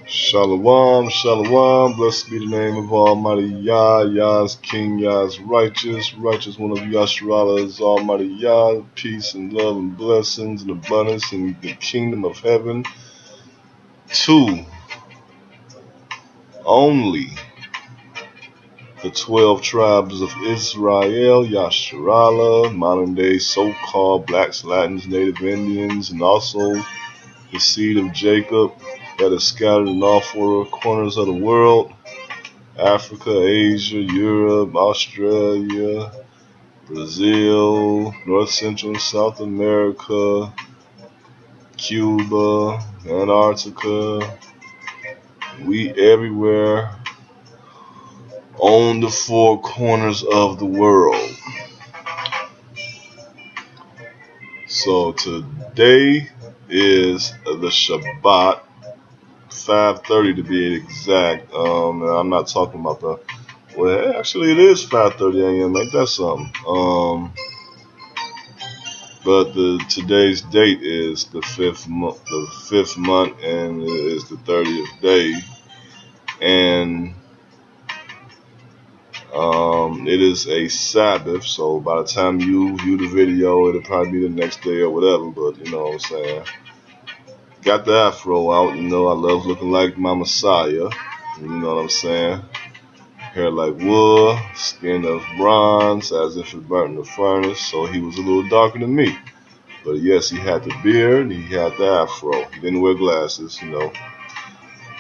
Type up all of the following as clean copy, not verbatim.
Shalom, shalom, blessed be the name of Almighty Yah. Yah is King, Yah is righteous, righteous one of Yasharala is Almighty Yah. Peace and love and blessings and abundance in the kingdom of heaven. To only the 12 tribes of Israel, Yasharala, modern day so-called blacks, Latins, Native Indians, and also the seed of Jacob that is scattered in all four corners of the world. Africa, Asia, Europe, Australia, Brazil, North Central and South America, Cuba, Antarctica. We everywhere on the four corners of the world. So today is the Shabbat, 5:30 to be exact. And I'm not talking about the. Well, actually, it is 5:30 a.m. Ain't that something? But today's date is the fifth month, and it is the 30th day, and it is a Sabbath. So by the time you view the video, it'll probably be the next day or whatever. But you know what I'm saying. Got the afro out. You know I love looking like my Messiah. You know what I'm saying. Hair like wood, skin of bronze, as if it burnt in the furnace. So he was a little darker than me. But yes, he had the beard, he had the afro. He didn't wear glasses, you know.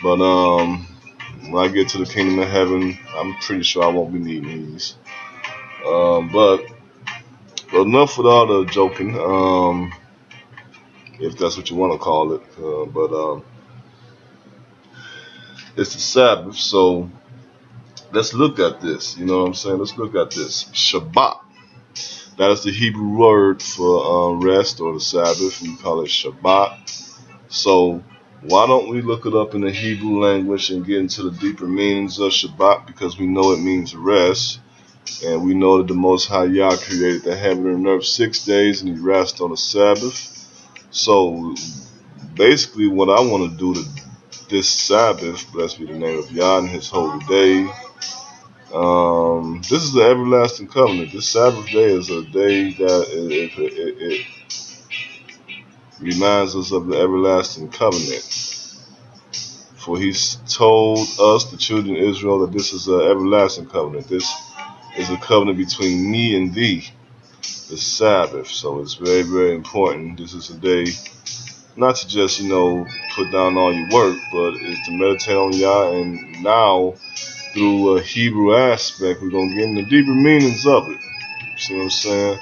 But when I get to the kingdom of heaven, I'm pretty sure I won't be needing these. But enough with all the joking, if that's what you want to call it. But it's the Sabbath, so let's look at this. You know what I'm saying? Let's look at this. Shabbat. That is the Hebrew word for rest or the Sabbath. We call it Shabbat. So why don't we look it up in the Hebrew language and get into the deeper meanings of Shabbat, because we know it means rest, and we know that the Most High Yah created the heaven and earth 6 days and he rested on the Sabbath. So basically what I want to do to this Sabbath, blessed be the name of Yah and his holy day, this is the everlasting covenant. This Sabbath day is a day that it reminds us of the everlasting covenant. For he's told us, the children of Israel, that this is an everlasting covenant. This is a covenant between me and thee, the Sabbath. So it's very, very important. This is a day not to just, put down all your work, but it's to meditate on Yah. And now, through a Hebrew aspect, we're going to get into deeper meanings of it. See what I'm saying?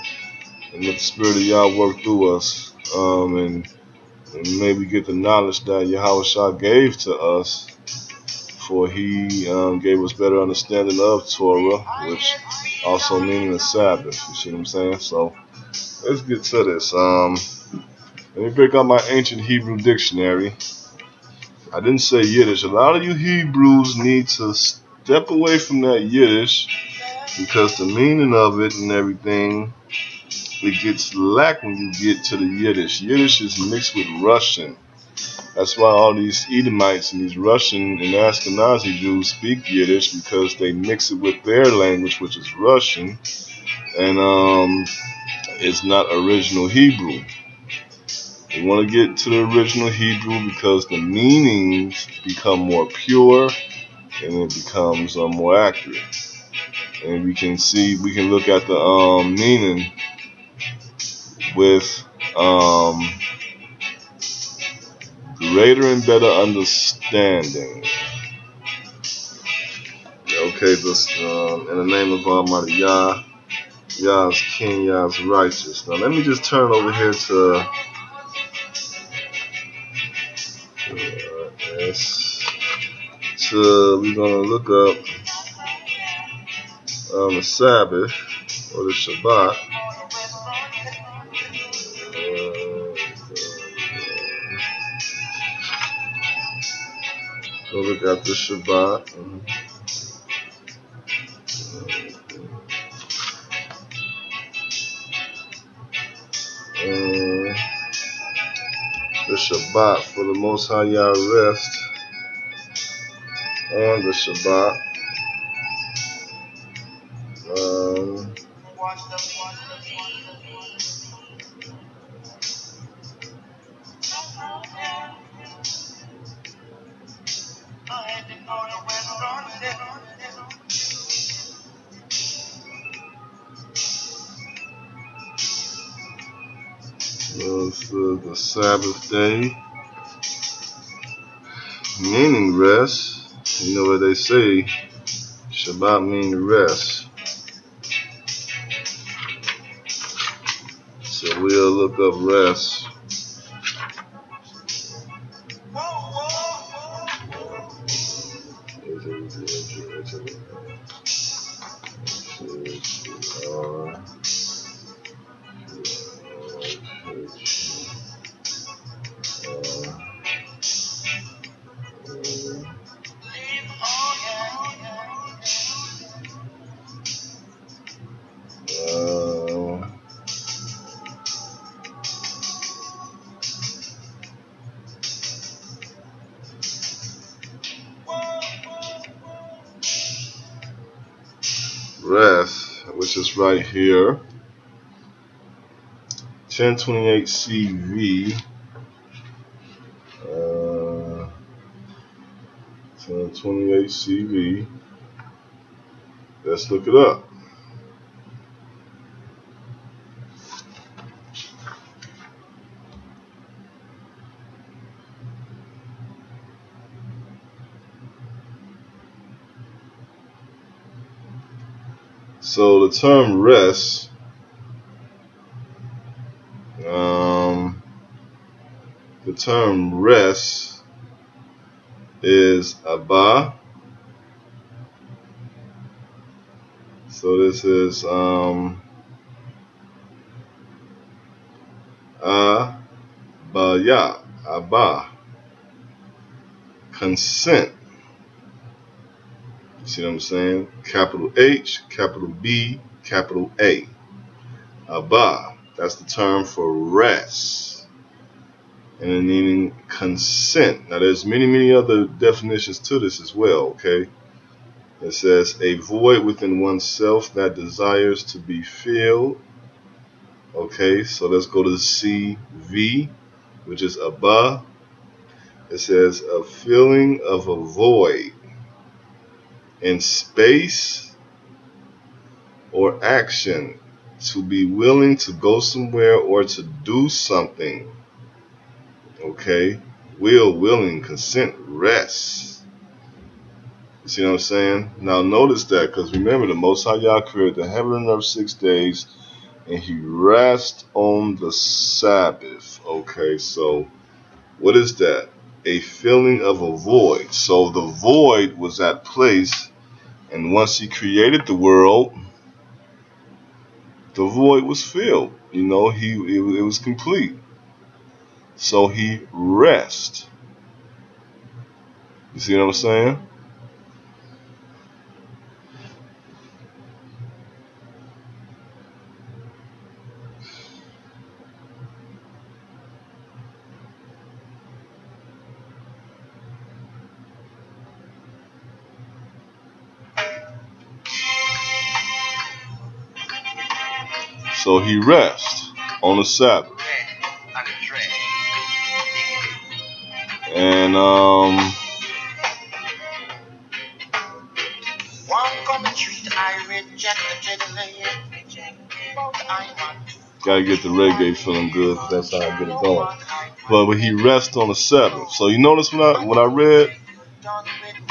And let the Spirit of Yah work through us. And maybe get the knowledge that Yahweh gave to us, for he gave us better understanding of Torah, which also meaning the Sabbath. You see what I'm saying? So let's get to this. Let me break out my ancient Hebrew dictionary. I didn't say Yiddish. A lot of you Hebrews need to step away from that Yiddish, because the meaning of it and everything, it gets lack when you get to the Yiddish. Yiddish is mixed with Russian. That's why all these Edomites and these Russian and Ashkenazi Jews speak Yiddish, because they mix it with their language, which is Russian, and it's not original Hebrew. They want to get to the original Hebrew because the meanings become more pure and it becomes more accurate. And we can look at the meaning with greater and better understanding. Okay, this in the name of Almighty Yah, Yah is King, Yah is righteous. Now let me just turn over here to we're gonna look up the Sabbath or the Shabbat. Go look at the Shabbat. The Shabbat, for the Most High Yah rest on the Shabbat. This is the Sabbath day, meaning rest. You know what they say, Shabbat means rest. So we'll look up rest. Rest, which is right here, 1028 CV, 1028 CV. Let's look it up. So the term rest, is Abba. So this is Abaya, Abba, consent. You see what I'm saying? Capital H, capital B, capital A. Abba, that's the term for rest. And the meaning consent. Now there's many other definitions to this as well, okay? It says a void within oneself that desires to be filled. Okay, so let's go to the CV, which is Abba. It says a feeling of a void in space or action, to be willing to go somewhere or to do something. Okay, willing, consent, rest. You see what I'm saying? Now notice that, because remember, the Most High Yah created the heaven and earth 6 days, and He rests on the Sabbath. Okay, so what is that? A feeling of a void. So the void was at place, and once He created the world, the void was filled. You know, it was complete. So He rests. You see what I'm saying? So He rests on the Sabbath. And gotta get the reggae feeling good, because that's how I get it going. But He rests on the Sabbath. So you notice when I read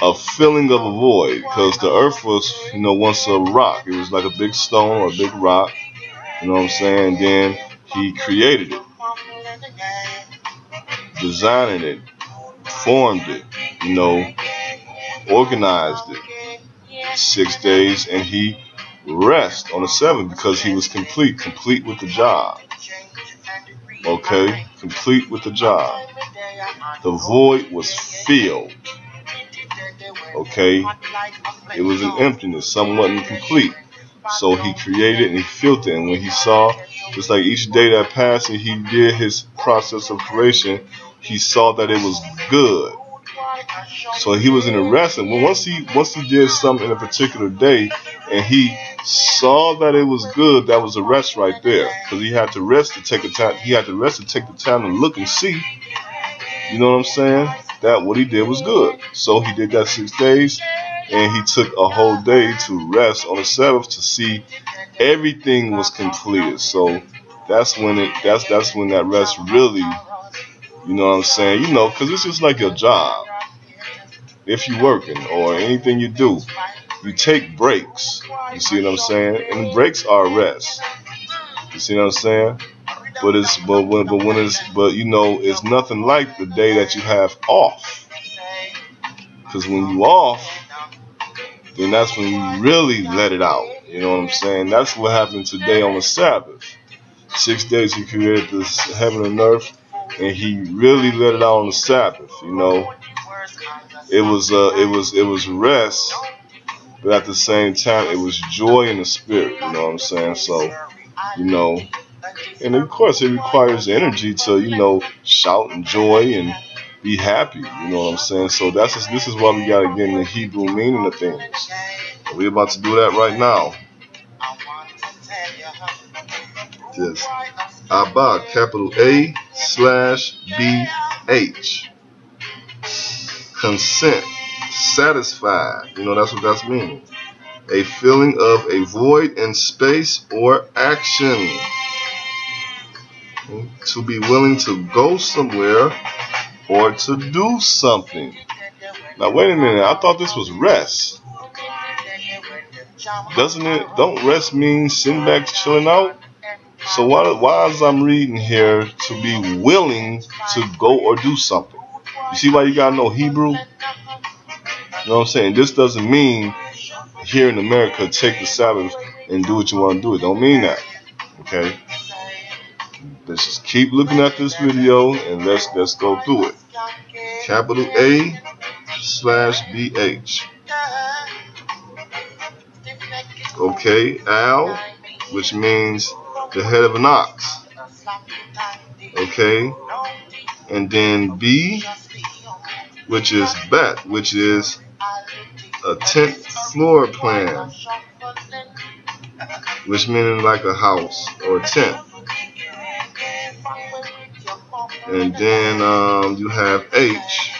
a feeling of a void, because the earth was, once a rock. It was like a big stone or a big rock. You know what I'm saying? Then He created it, designing it, formed it, organized it. 6 days, and He rests on the 7th because He was complete with the job. Okay, complete with the job. The void was filled. Okay, it was an emptiness, something wasn't complete. So He created and He filled it, and when He saw, just like each day that passed and He did His process of creation, He saw that it was good. So he was in a rest, and once he did something in a particular day, and he saw that it was good, that was a rest right there, because he had to rest to take the time. He had to rest to take the time to look and see. You know what I'm saying? That what he did was good. So he did that 6 days, and he took a whole day to rest on the 7th to see everything was completed. So that's when that's when that rest really, you know what I'm saying? You know, because it's just like your job. If you're working or anything you do, you take breaks. You see what I'm saying? And breaks are rest. You see what I'm saying? But you know, it's nothing like the day that you have off. Because when you off, then that's when you really let it out. You know what I'm saying? That's what happened today on the Sabbath. 6 days he created this heaven and earth, and he really let it out on the Sabbath. You know, it was rest, but at the same time it was joy in the spirit. You know what I'm saying? So, you know, and of course it requires energy to, you know, shout and joy and be happy. You know what I'm saying? So this is why we gotta get in the Hebrew meaning of things. We're about to do that right now. Yes. Abba, capital A/BH. Consent, satisfied. You know, that's what that's meaning. A feeling of a void in space or action. To be willing to go somewhere or to do something. Now wait a minute, I thought this was rest. Doesn't it? Don't rest mean sitting back chilling out? So why is I'm reading here to be willing to go or do something? You see why you gotta know Hebrew? You know what I'm saying? This doesn't mean here in America take the Sabbath and do what you want to do. It don't mean that. Okay? Let's just keep looking at this video and let's go through it. Capital A/BH. Okay, Al, which means the head of an ox. Okay, and then B, which is Bet, which is a tent floor plan, which meaning like a house or a tent. And then you have H.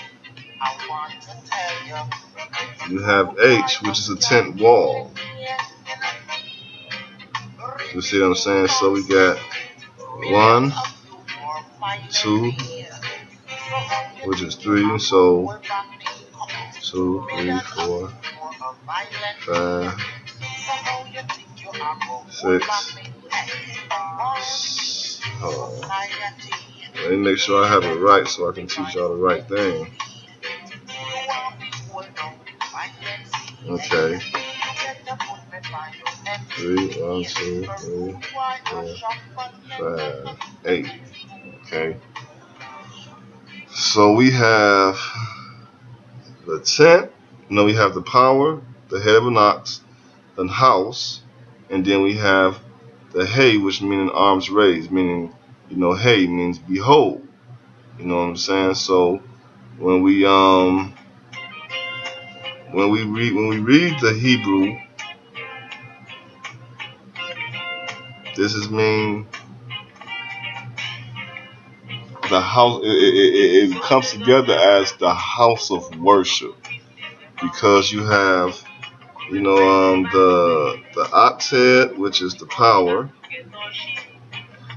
You have H, which is a tent wall. You see what I'm saying? So we got 1, 2, which is 3. So 2, 3, 4, 5, 6. Let me make sure I have it right so I can teach y'all the right thing. Okay. 3, 1, 2, 3, 4, 5, 8. Okay. So we have the tent. No, we have the power, the head of an ox, the house, and then we have the hay, which meaning arms raised, meaning, you know, hay means behold. You know what I'm saying? So when we read the Hebrew, this is mean the house. It comes together as the house of worship, because you have, you know, the ox head, which is the power.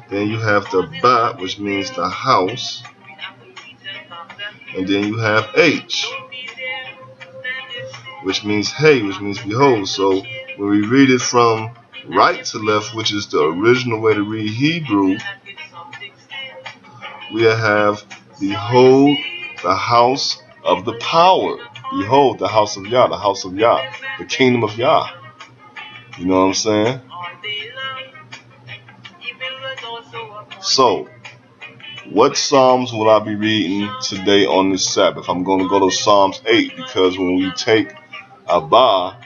Then you have the Bat, which means the house. And then you have H, which means hey, which means behold. So when we read it from right to left, which is the original way to read Hebrew, we have behold the house of the power. Behold the house of Yah, the house of Yah, the kingdom of Yah. You know what I'm saying? So, what Psalms will I be reading today on this Sabbath? I'm going to go to Psalms 8, because when we take Abba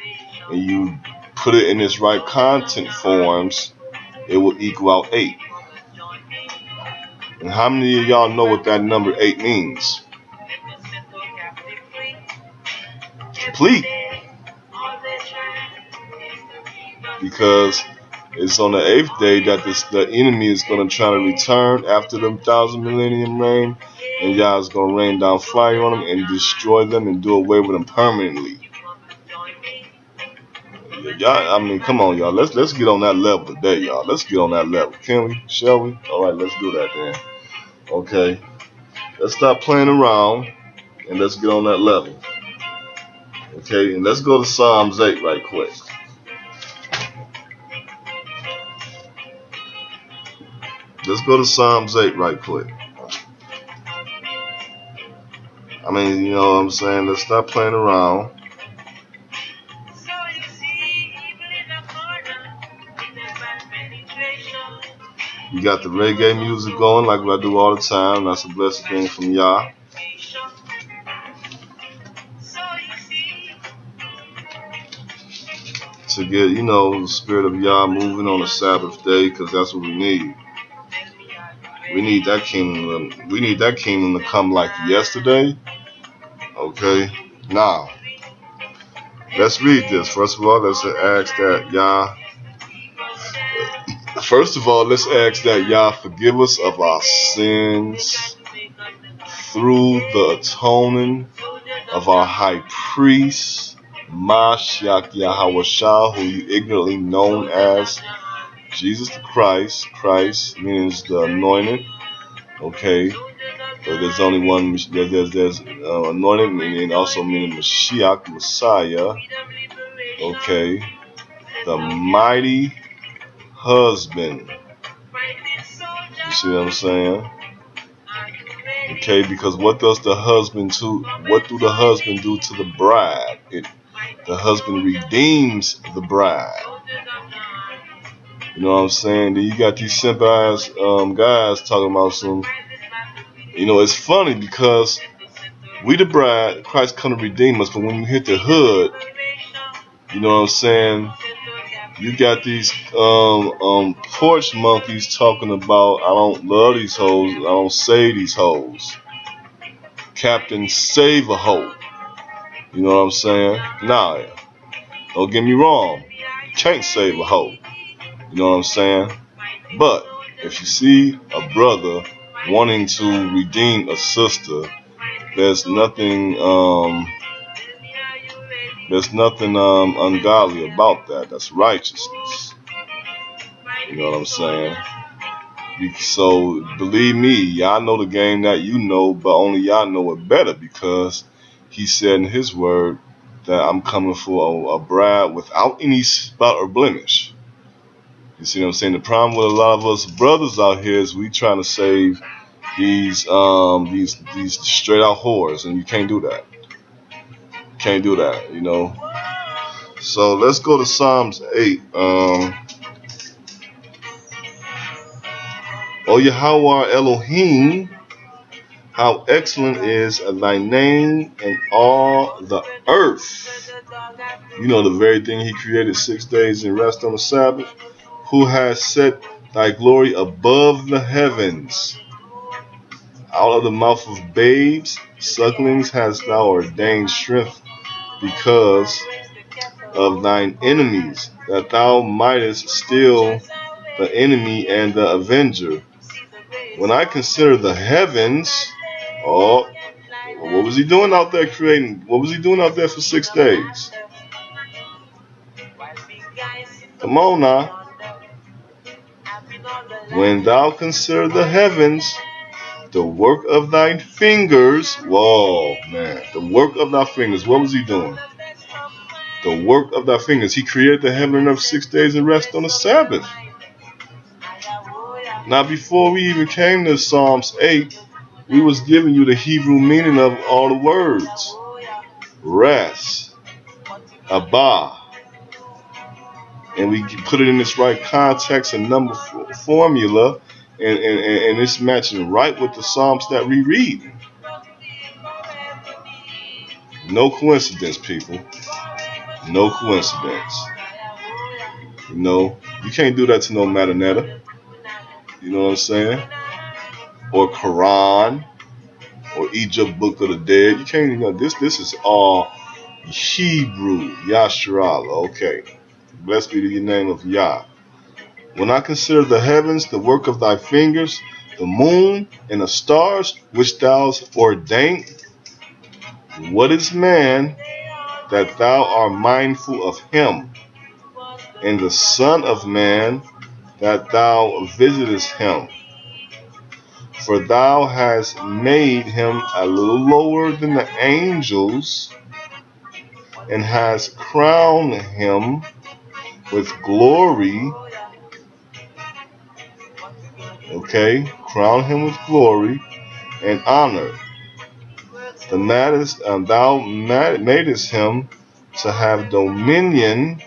and you put it in its right content forms, it will equal out 8. And how many of y'all know what that number 8 means? complete, because it's on the 8th day that the enemy is going to try to return after the 1,000 millennium reign, and Yah is going to rain down fire on them and destroy them and do away with them permanently. Y'all, I mean, come on, y'all. Let's get on that level today, y'all. Let's get on that level. Can we? Shall we? All right, let's do that then. Okay. Let's stop playing around and let's get on that level. Okay, and let's go to Psalms 8 right quick. Let's go to Psalms 8 right quick. I mean, you know what I'm saying? Let's stop playing around. You got the reggae music going like I do all the time. That's a blessed thing from Yah. To get, you know, the spirit of Yah moving on the Sabbath day, because that's what we need. We need that kingdom. We need that kingdom to come like yesterday. Okay. Now, let's read this. First of all, let's ask that Yah. First of all, let's ask that Yah forgive us of our sins through the atoning of our high priest, Mashiach Yahawashah, who you ignorantly known as Jesus the Christ. Christ means the anointed. Okay. But there's only one. There's anointed, and also meaning Mashiach, Messiah. Okay. The mighty husband. You see what I'm saying? Okay, because what do the husband do to the bride? The husband redeems the bride. You know what I'm saying? Then you got these simple ass guys talking about some. You know, it's funny because we the bride, Christ come to redeem us, but when you hit the hood, you know what I'm saying? You got these porch monkeys talking about, I don't love these hoes, I don't save these hoes. Captain Save a Hoe. You know what I'm saying? Nah, don't get me wrong. You can't save a hoe. You know what I'm saying? But if you see a brother wanting to redeem a sister, there's nothing ungodly about that. That's righteousness. You know what I'm saying? So believe me, y'all know the game that you know, but only y'all know it better, because he said in his word that I'm coming for a bride without any spot or blemish. You see what I'm saying? The problem with a lot of us brothers out here is we trying to save these straight out whores, and you can't do that. Can't do that, you know. So let's go to Psalms 8. O Yahweh Elohim, how excellent is thy name in all the earth. You know, the very thing he created 6 days and rest on the Sabbath. Who has set thy glory above the heavens. Out of the mouth of babes, sucklings hast thou ordained strength because of thine enemies, that thou mightest still the enemy and the avenger. When I consider the heavens, what was he doing out there creating? What was he doing out there for 6 days? Come on now. When thou consider the heavens, the work of thy fingers. Whoa, man. The work of thy fingers. What was he doing? The work of thy fingers. He created the heaven and earth 6 days and rest on the Sabbath. Now, before we even came to Psalms 8, we was giving you the Hebrew meaning of all the words. Rest. Abba. And we put it in this right context and number formula. And it's matching right with the Psalms that we read. No coincidence, people. No coincidence. You know, you can't do that to no Matanetta. You know what I'm saying? Or Quran. Or Egypt Book of the Dead. You can't, you know, this is all Hebrew, Yashral. Okay. Blessed be the name of Yah. When I consider the heavens, the work of thy fingers, the moon and the stars which thou hast ordained, what is man that thou art mindful of him, and the Son of Man that thou visitest him? For thou hast made him a little lower than the angels, and hast crowned him with glory. Okay, crown him with glory and honor. Thou madest him to have dominion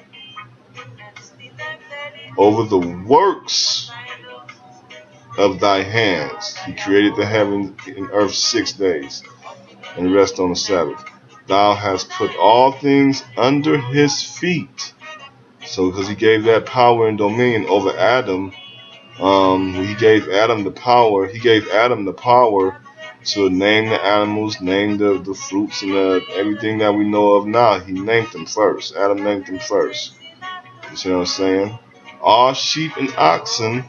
over the works of thy hands. He created the heaven and earth 6 days, and rest on the Sabbath. Thou hast put all things under his feet. So because he gave that power and dominion over Adam, he gave Adam the power. He gave Adam the power to name the animals, name the fruits, and everything that we know of now. He named them first. Adam named them first. You see what I'm saying? All sheep and oxen,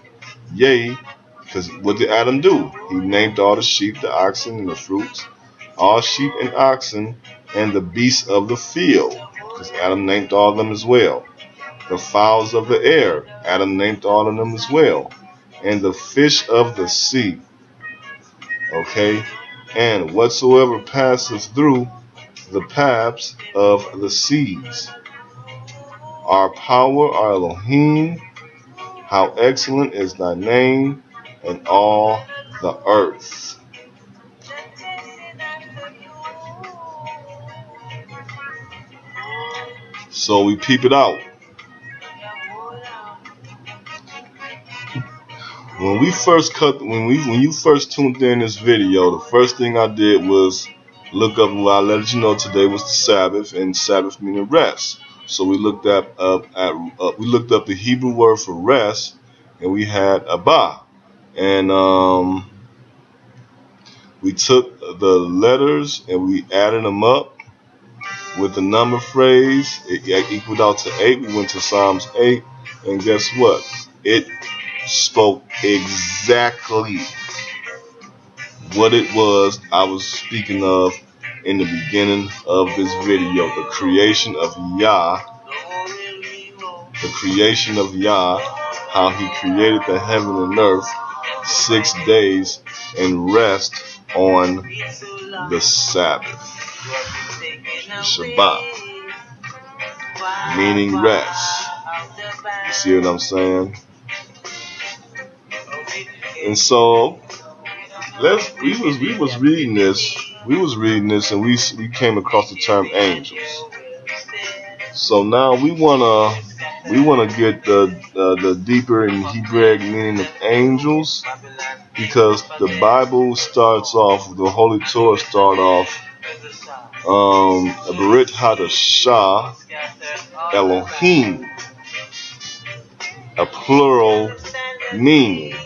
yea, because what did Adam do? He named all the sheep, the oxen, and the fruits. All sheep and oxen, and the beasts of the field, because Adam named all of them as well. The fowls of the air, Adam named all of them as well. And the fish of the sea. Okay? And whatsoever passeth through the paths of the seas. Our power, our Elohim, how excellent is thy name in all the earth. So we peep it out. When you first tuned in this video, the first thing I did was look up. Well, I let you know today was the Sabbath, and Sabbath meaning rest. So we looked up the Hebrew word for rest, and we had Abba, and we took the letters and we added them up with the number phrase. It equaled out to 8. We went to Psalms 8, and guess what? It spoke exactly what it was I was speaking of in the beginning of this video. The creation of Yah. The creation of Yah. How he created the heaven and earth 6 days and rest on the Sabbath. Shabbat. Meaning rest. You see what I'm saying? And so we was reading this, and we came across the term angels. So now we wanna get the deeper and Hebraic meaning of angels, because the Bible starts off, the Holy Torah start off, Berit Hadashah Elohim, a plural meaning.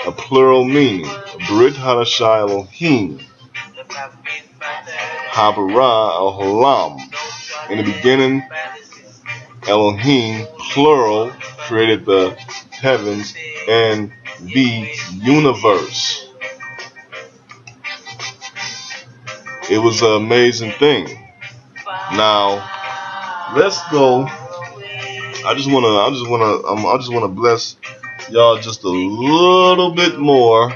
A plural meaning. Berit Hadashah Elohim. Habara Al-Holam. In the beginning, Elohim, plural, created the heavens and the universe. It was an amazing thing. Now, let's go. I just wanna bless y'all just a little bit more.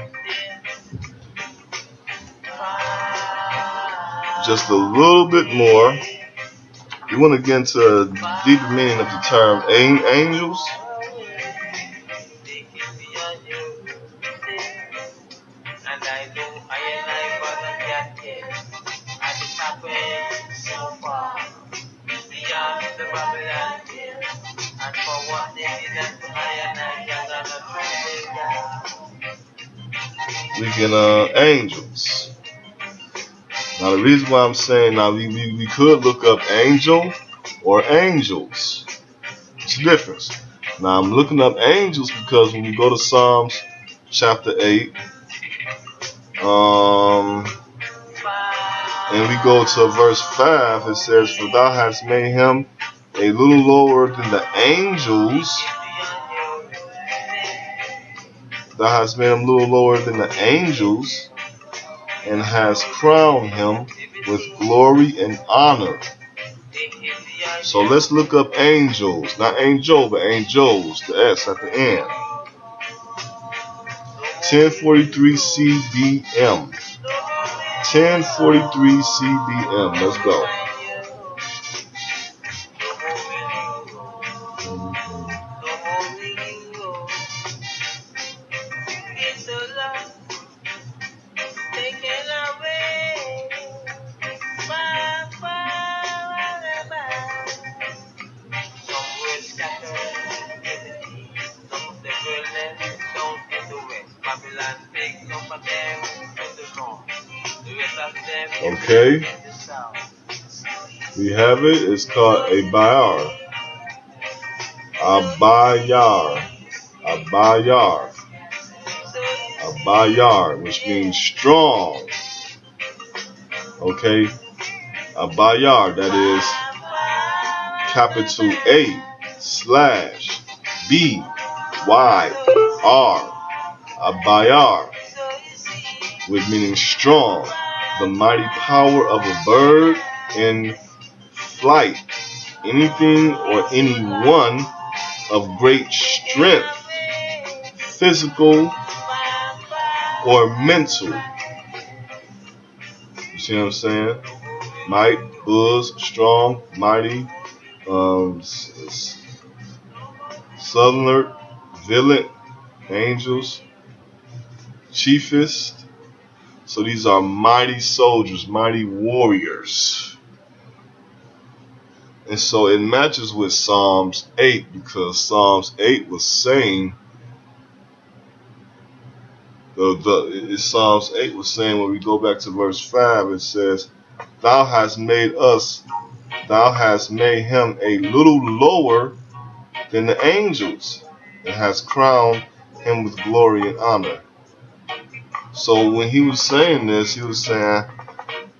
Just a little bit more. You want to get into a deeper meaning of the term angels. We can angels. Now the reason why I'm saying now we could look up angel or angels. It's a difference. Now I'm looking up angels because when you go to Psalms chapter 8, And we go to verse 5, it says, for thou hast made him a little lower than the angels. Thou hast made him a little lower than the angels, and hast crowned him with glory and honor. So let's look up angels. Not angel, but angels. The S at the end. 1043 CBM. 1043 CBM. Let's go. Okay, we have it. It's called a bayar. A bayar. A bayar. A bayar, which means strong. Okay, a bayar, that is capital A/B-Y-R. A bayar, with meaning strong, the mighty power of a bird in flight, anything or anyone of great strength, physical or mental. You see what I'm saying? Might, buzz, strong, mighty, southern, villain, angels, chiefest. So these are mighty soldiers, mighty warriors. And so it matches with Psalms 8, because Psalms 8 was saying, Psalms 8 was saying, when we go back to verse 5, it says, thou hast made him a little lower than the angels, and hast crowned him with glory and honor. So when he was saying this, he was saying,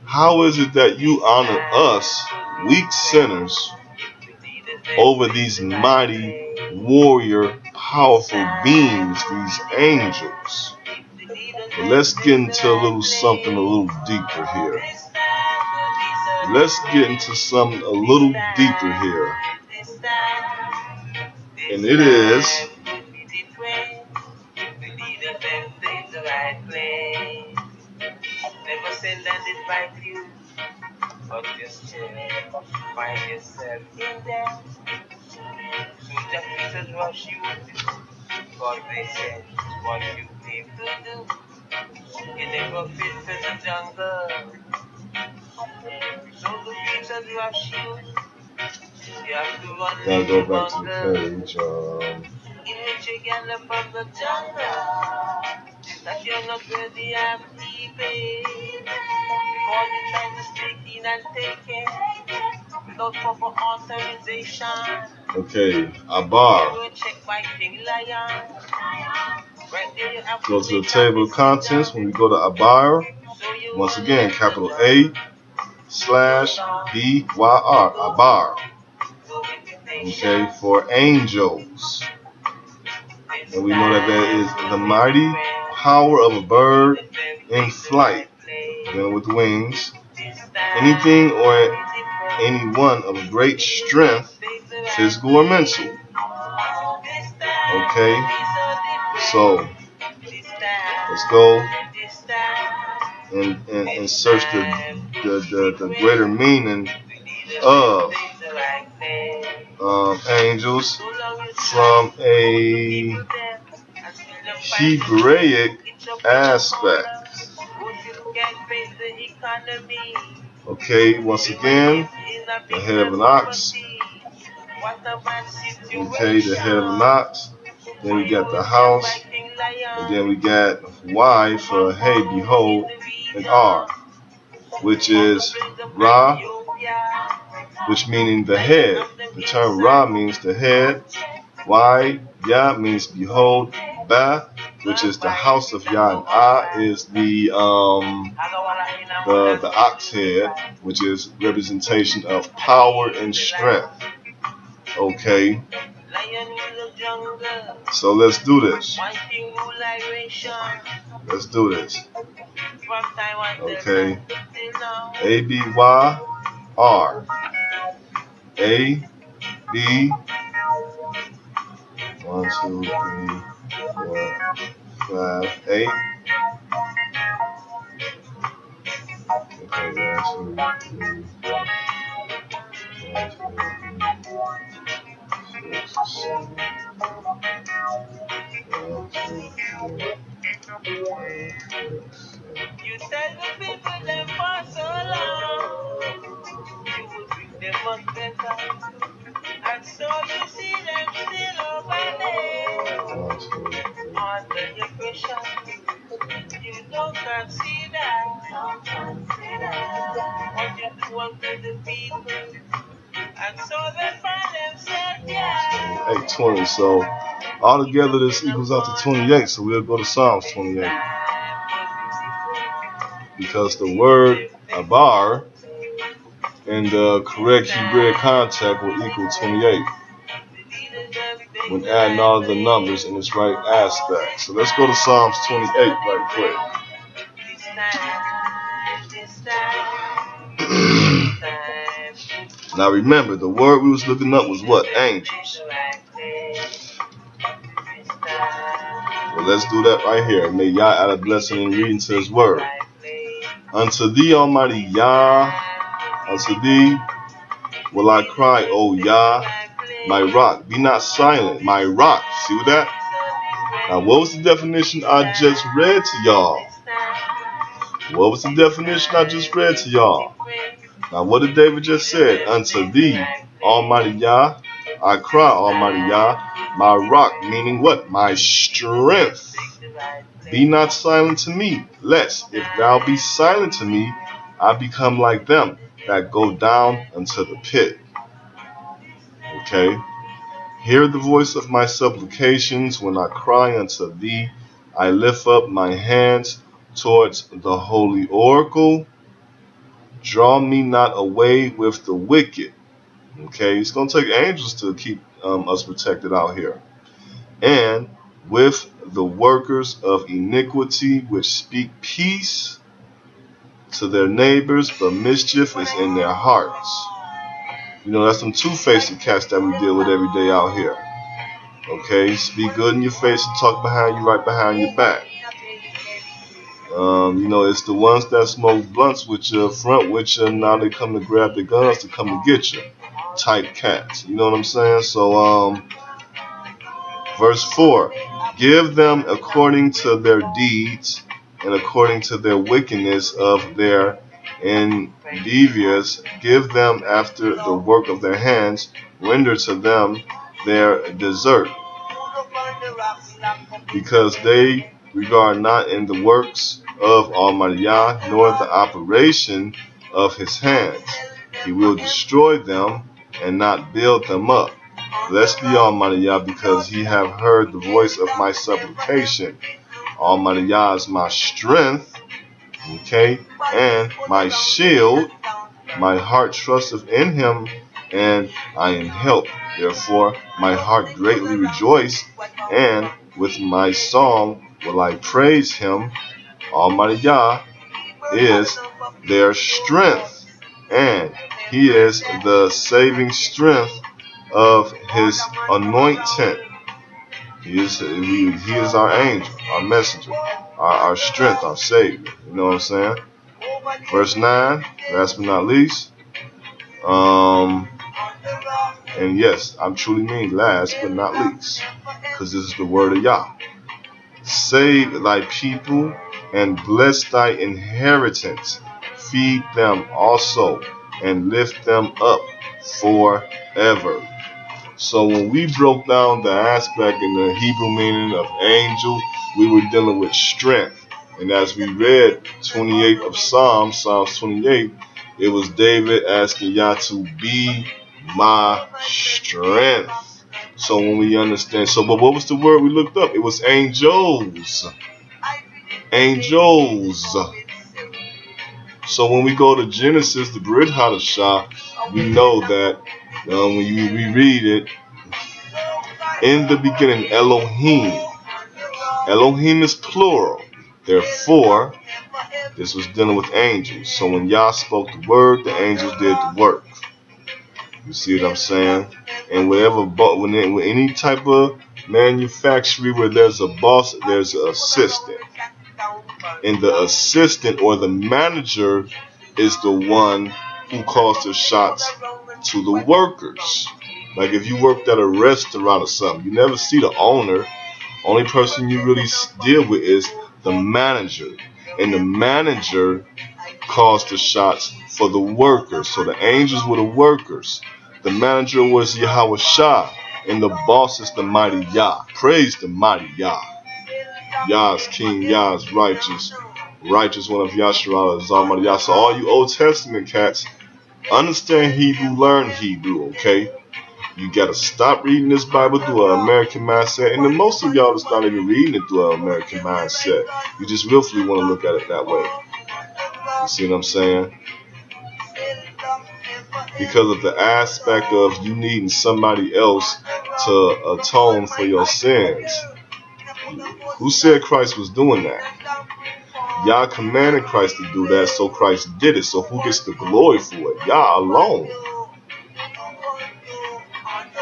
how is it that you honor us, weak sinners, over these mighty warrior powerful beings, these angels? But let's get into a little something a little deeper here. Let's get into something a little deeper here. And it is, never send and invite you, but just find yourself in there. Soon the pieces rush you, because they said what you came to do. You never fit for the jungle, so the pieces rush you. You have to run. Gotta go back to the page. In Michigan from the jungle, that you're not ready, I'm leaving. Because you're trying to sneak in and take it without proper authorization. Okay, Abar. Go to the table of contents. When we go to Abar, once again, capital A/B-Y-R. Abar. Okay, for angels. And we know that is the mighty power of a bird in flight, then with wings, anything or anyone of great strength, physical or mental. Okay, so let's go and search the greater meaning of angels from a Hebraic aspect. Okay, once again, the head of an ox. Okay, the head of an ox. Then we got the house. And then we got Y for hey, behold, and R, which is Ra, which meaning the head. The term Ra means the head. Y, Ya means behold. Ba which is the house of Yah, and Ah is the ox head, which is representation of power and strength. Okay. So let's do this. Let's do this. Okay. A-B-Y-R. A-B. 1, 2, 3, 4, 5, 8. Okay, 1, 2, 3, 4, 5, 6, 7. 1, 2, 3, 4, 5, 6, 7. You tell the people them for so long, you would bring them much better, and so you see them still over there. Under your pressure, you don't consider what you do unto the people, and so they find themselves there. 820. So altogether this equals out to 28. So we'll go to Psalms 28. Because the word abar in the correct Hebrew context will equal 28 when adding all of the numbers in its right aspect. So let's go to Psalms 28 right quick. Now remember, the word we was looking up was what? Angels. Well, let's do that right here. May Yah add a blessing in reading to his word. Unto thee, Almighty Yah, unto thee will I cry, O Yah, my rock. Be not silent, my rock. See what that? Now, what was the definition I just read to y'all? What was the definition I just read to y'all? Now, what did David just say? Unto thee, Almighty Yah, I cry, Almighty Yah, my rock, meaning what? My strength. Be not silent to me, lest, if thou be silent to me, I become like them that go down unto the pit. Okay? Hear the voice of my supplications when I cry unto thee. I lift up my hands towards the holy oracle. Draw me not away with the wicked. Okay, it's going to take angels to keep us protected out here. And with the workers of iniquity, which speak peace to their neighbors, but mischief is in their hearts. You know, that's some two-faced cats that we deal with every day out here. Okay, speak good in your face and talk behind you, right behind your back. You know, it's the ones that smoke blunts with you, front with you, now they come to grab their guns to come and get you. Type cats. You know what I'm saying? So, verse 4. Give them according to their deeds and according to their wickedness of their endeavors. Give them after the work of their hands. Render to them their desert. Because they regard not in the works of Almighty Yah, nor the operation of his hands. He will destroy them and not build them up. Blessed be Almighty Yah, because he have heard the voice of my supplication. Almighty Yah is my strength, okay, and my shield. My heart trusteth in him, and I am helped. Therefore my heart greatly rejoiced, and with my song will I praise him. Almighty Yah is their strength, and he is the saving strength of his anointed. He is our angel, our messenger, our strength, our savior. You know what I'm saying? Verse 9, last but not least. And yes, I'm truly mean last but not least, because this is the word of Yah. Save thy people and bless thy inheritance. Feed them also and lift them up forever. So when we broke down the aspect in the Hebrew meaning of angel, we were dealing with strength. And as we read 28 of Psalms 28, it was David asking Yah to be my strength. So when we understand, but what was the word we looked up? It was angels. Angels. So when we go to Genesis, the Brit Hadashah, we know that when we read it, in the beginning, Elohim. Elohim is plural. Therefore, this was dealing with angels. So when Yah spoke the word, the angels did the work. You see what I'm saying? And when any type of manufacturing where there's a boss, there's an assistant. And the assistant or the manager is the one who calls the shots to the workers. Like if you worked at a restaurant or something, you never see the owner. Only person you really deal with is the manager. And the manager calls the shots for the workers. So the angels were the workers. The manager was Yahweh Shah. And the boss is the mighty Yah. Praise the mighty Yah. Yah is king, Yah is righteous. Righteous one of Yahshua is Almighty Yah. So all you Old Testament cats, understand Hebrew, learn Hebrew, okay? You gotta stop reading this Bible through an American mindset. And then most of y'all is not even reading it through an American mindset. You just willfully want to look at it that way. You see what I'm saying? Because of the aspect of you needing somebody else to atone for your sins. Who said Christ was doing that? Yah commanded Christ to do that, so Christ did it. So who gets the glory for it? Yah alone.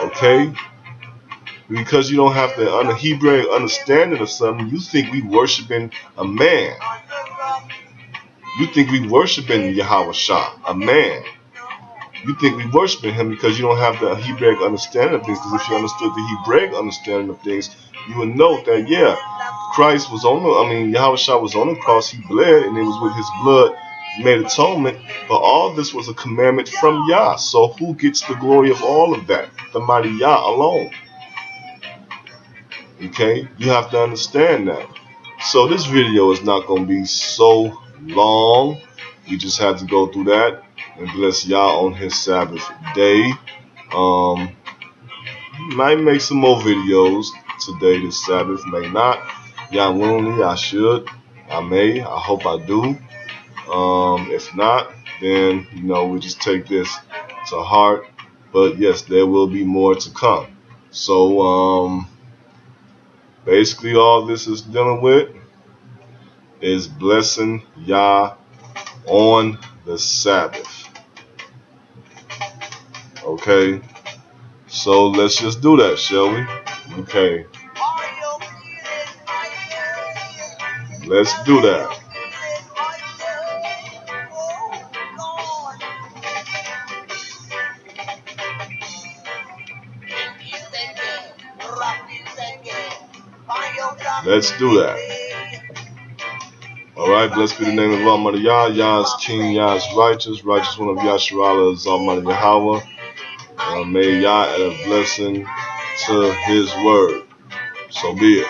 Okay? Because you don't have the Hebrew understanding of something, you think we worshiping a man. You think we worshiping Yahweh Shah, a man. You think we worshiping him because you don't have the Hebraic understanding of things. Because if you understood the Hebraic understanding of things, you would know that, yeah, Christ was Yahweh Shah was on the cross, he bled, and it was with his blood he made atonement. But all this was a commandment from Yah. So who gets the glory of all of that? The mighty Yah alone. Okay? You have to understand that. So this video is not going to be so long. We just had to go through that and bless Yah on his Sabbath day. Might make some more videos today, this Sabbath. May not. Yah willingly, I should. I may. I hope I do. If not, then, we just take this to heart. But yes, there will be more to come. So, basically all this is dealing with is blessing Yah on the Sabbath. Okay? So let's just do that, shall we? Okay. Let's do that. Let's do that. Alright, blessed be the name of Almighty Yah. Yah is king, Yah is righteous. Righteous one of Yahshua is Almighty Yahweh. May Yah add a blessing to his word. So be it.